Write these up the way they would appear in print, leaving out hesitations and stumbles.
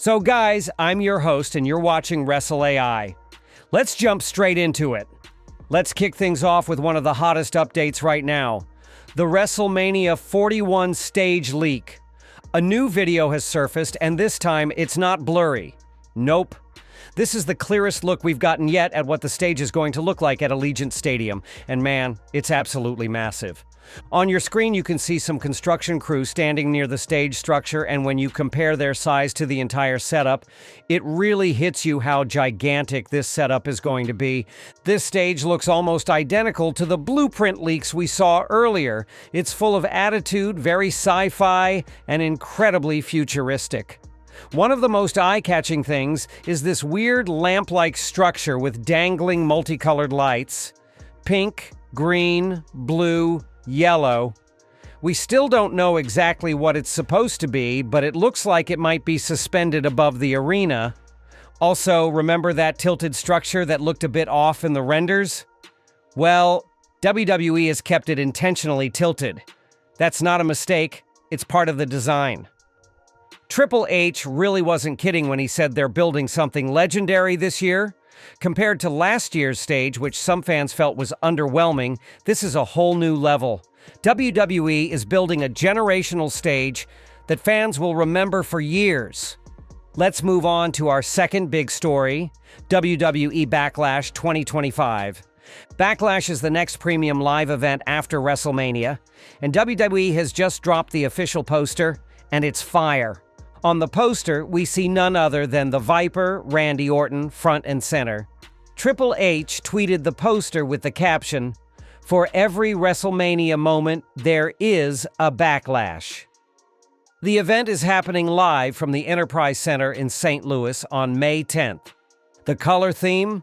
So guys, I'm your host and you're watching Wrestle AI. Let's jump straight into it. Let's kick things off with one of the hottest updates right now. The WrestleMania 41 stage leak. A new video has surfaced and this time it's not blurry. Nope. This is the clearest look we've gotten yet at what the stage is going to look like at Allegiant Stadium. And man, it's absolutely massive. On your screen, you can see some construction crew standing near the stage structure, and when you compare their size to the entire setup, it really hits you how gigantic this setup is going to be. This stage looks almost identical to the blueprint leaks we saw earlier. It's full of attitude, very sci-fi, and incredibly futuristic. One of the most eye-catching things is this weird lamp-like structure with dangling multicolored lights. Pink, green, blue, yellow. We still don't know exactly what it's supposed to be, but it looks like it might be suspended above the arena. Also, remember that tilted structure that looked a bit off in the renders? Well, WWE has kept it intentionally tilted. That's not a mistake, it's part of the design. Triple H really wasn't kidding when he said they're building something legendary this year. Compared to last year's stage, which some fans felt was underwhelming, this is a whole new level. WWE is building a generational stage that fans will remember for years. Let's move on to our second big story, WWE Backlash 2025. Backlash is the next premium live event after WrestleMania, and WWE has just dropped the official poster, and it's fire. On the poster, we see none other than the Viper, Randy Orton, front and center. Triple H tweeted the poster with the caption, "For every WrestleMania moment, there is a backlash." The event is happening live from the Enterprise Center in St. Louis on May 10th. The color theme?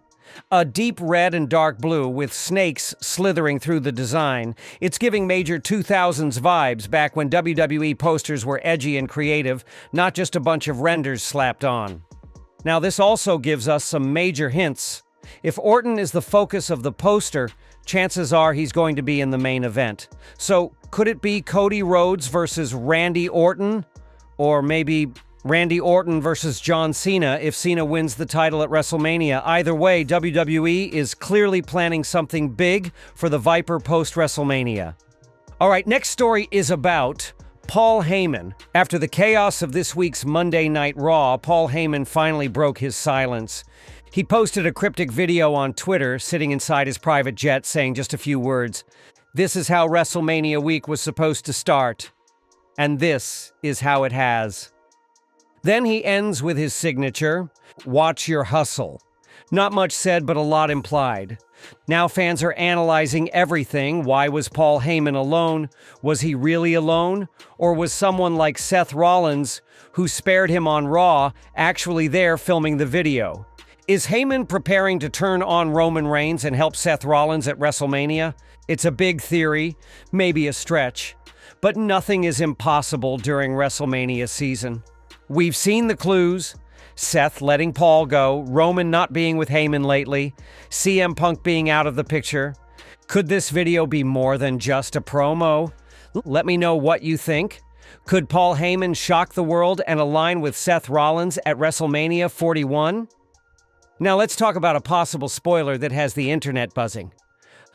A deep red and dark blue with snakes slithering through the design. It's giving major 2000s vibes back when WWE posters were edgy and creative, not just a bunch of renders slapped on. Now this also gives us some major hints. If Orton is the focus of the poster, chances are he's going to be in the main event. So could it be Cody Rhodes versus Randy Orton? Or maybe Randy Orton versus John Cena if Cena wins the title at WrestleMania. Either way, WWE is clearly planning something big for the Viper post-WrestleMania. All right, next story is about Paul Heyman. After the chaos of this week's Monday Night Raw, Paul Heyman finally broke his silence. He posted a cryptic video on Twitter, sitting inside his private jet, saying just a few words. This is how WrestleMania week was supposed to start. And this is how it has. Then he ends with his signature, "Watch your hustle." Not much said, but a lot implied. Now fans are analyzing everything. Why was Paul Heyman alone? Was he really alone? Or was someone like Seth Rollins, who spared him on Raw, actually there filming the video? Is Heyman preparing to turn on Roman Reigns and help Seth Rollins at WrestleMania? It's a big theory, maybe a stretch, but nothing is impossible during WrestleMania season. We've seen the clues. Seth letting Paul go, Roman not being with Heyman lately, CM Punk being out of the picture. Could this video be more than just a promo? Let me know what you think. Could Paul Heyman shock the world and align with Seth Rollins at WrestleMania 41? Now let's talk about a possible spoiler that has the internet buzzing.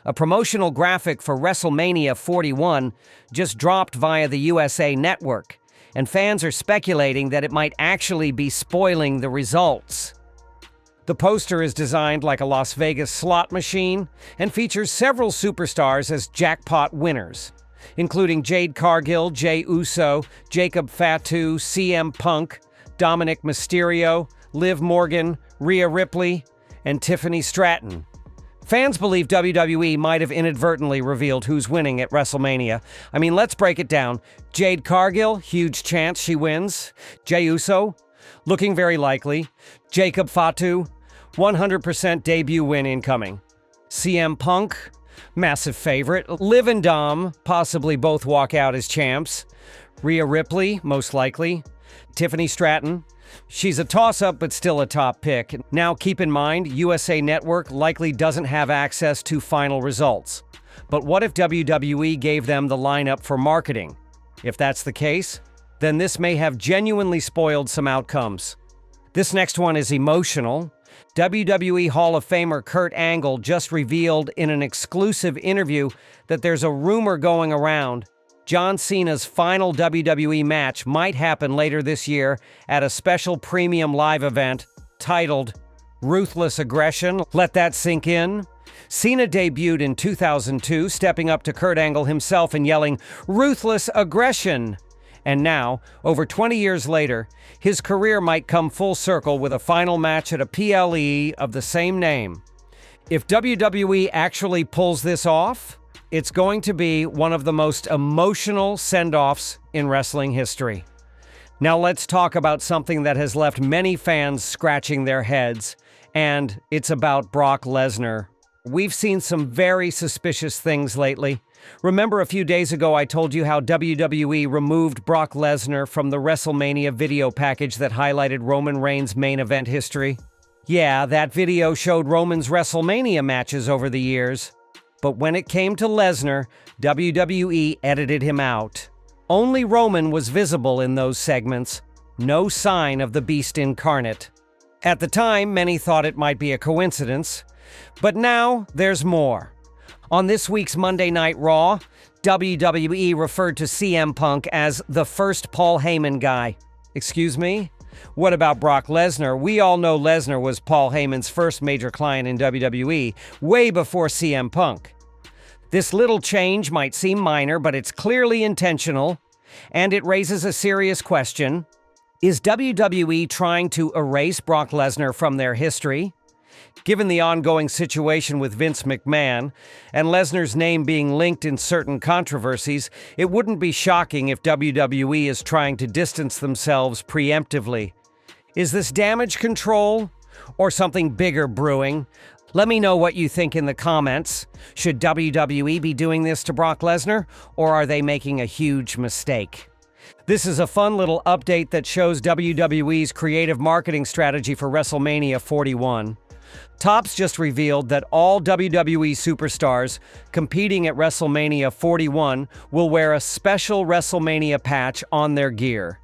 A promotional graphic for WrestleMania 41 just dropped via the USA Network, and fans are speculating that it might actually be spoiling the results. The poster is designed like a Las Vegas slot machine and features several superstars as jackpot winners, including Jade Cargill, Jey Uso, Jacob Fatu, CM Punk, Dominic Mysterio, Liv Morgan, Rhea Ripley, and Tiffany Stratton. Fans believe WWE might have inadvertently revealed who's winning at WrestleMania. I mean, let's break it down. Jade Cargill, huge chance she wins. Jey Uso, looking very likely. Jacob Fatu, 100% debut win incoming. CM Punk, massive favorite. Liv and Dom, possibly both walk out as champs. Rhea Ripley, most likely. Tiffany Stratton, she's a toss-up, but still a top pick. Now, keep in mind, USA Network likely doesn't have access to final results. But what if WWE gave them the lineup for marketing? If that's the case, then this may have genuinely spoiled some outcomes. This next one is emotional. WWE Hall of Famer Kurt Angle just revealed in an exclusive interview that there's a rumor going around John Cena's final WWE match might happen later this year at a special premium live event titled Ruthless Aggression. Let that sink in. Cena debuted in 2002, stepping up to Kurt Angle himself and yelling, "Ruthless Aggression!" And now, over 20 years later, his career might come full circle with a final match at a PLE of the same name. If WWE actually pulls this off, it's going to be one of the most emotional send-offs in wrestling history. Now let's talk about something that has left many fans scratching their heads, and it's about Brock Lesnar. We've seen some very suspicious things lately. Remember a few days ago I told you how WWE removed Brock Lesnar from the WrestleMania video package that highlighted Roman Reigns' main event history? Yeah, that video showed Roman's WrestleMania matches over the years. But when it came to Lesnar, WWE edited him out. Only Roman was visible in those segments. No sign of the Beast incarnate. At the time, many thought it might be a coincidence. But now, there's more. On this week's Monday Night Raw, WWE referred to CM Punk as the first Paul Heyman guy. Excuse me? What about Brock Lesnar? We all know Lesnar was Paul Heyman's first major client in WWE, way before CM Punk. This little change might seem minor, but it's clearly intentional, and it raises a serious question. Is WWE trying to erase Brock Lesnar from their history? Given the ongoing situation with Vince McMahon and Lesnar's name being linked in certain controversies, it wouldn't be shocking if WWE is trying to distance themselves preemptively. Is this damage control or something bigger brewing? Let me know what you think in the comments. Should WWE be doing this to Brock Lesnar, or are they making a huge mistake? This is a fun little update that shows WWE's creative marketing strategy for WrestleMania 41. Topps just revealed that all WWE superstars competing at WrestleMania 41 will wear a special WrestleMania patch on their gear.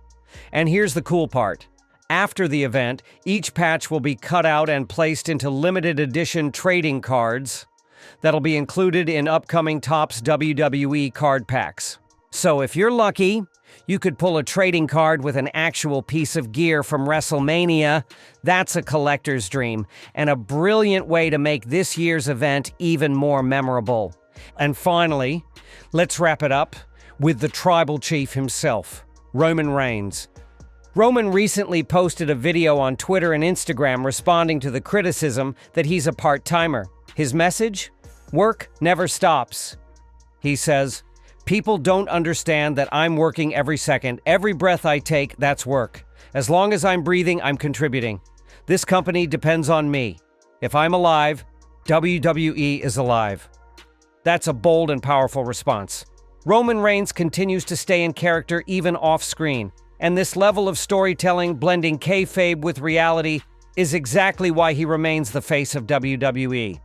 And here's the cool part. After the event, each patch will be cut out and placed into limited edition trading cards that'll be included in upcoming Topps WWE card packs. So if you're lucky, you could pull a trading card with an actual piece of gear from WrestleMania. That's a collector's dream, and a brilliant way to make this year's event even more memorable. And finally, let's wrap it up with the tribal chief himself, Roman Reigns. Roman recently posted a video on Twitter and Instagram responding to the criticism that he's a part-timer. His message? Work never stops. He says, "People don't understand that I'm working every second. Every breath I take, that's work. As long as I'm breathing, I'm contributing. This company depends on me. If I'm alive, WWE is alive." That's a bold and powerful response. Roman Reigns continues to stay in character even off-screen, and this level of storytelling, blending kayfabe with reality, is exactly why he remains the face of WWE.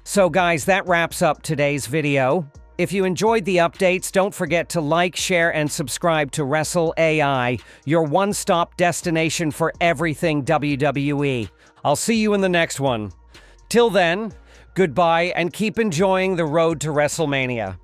So guys, that wraps up today's video. If you enjoyed the updates, don't forget to like, share, and subscribe to Wrestle AI, your one-stop destination for everything WWE. I'll see you in the next one. Till then, goodbye and keep enjoying the road to WrestleMania.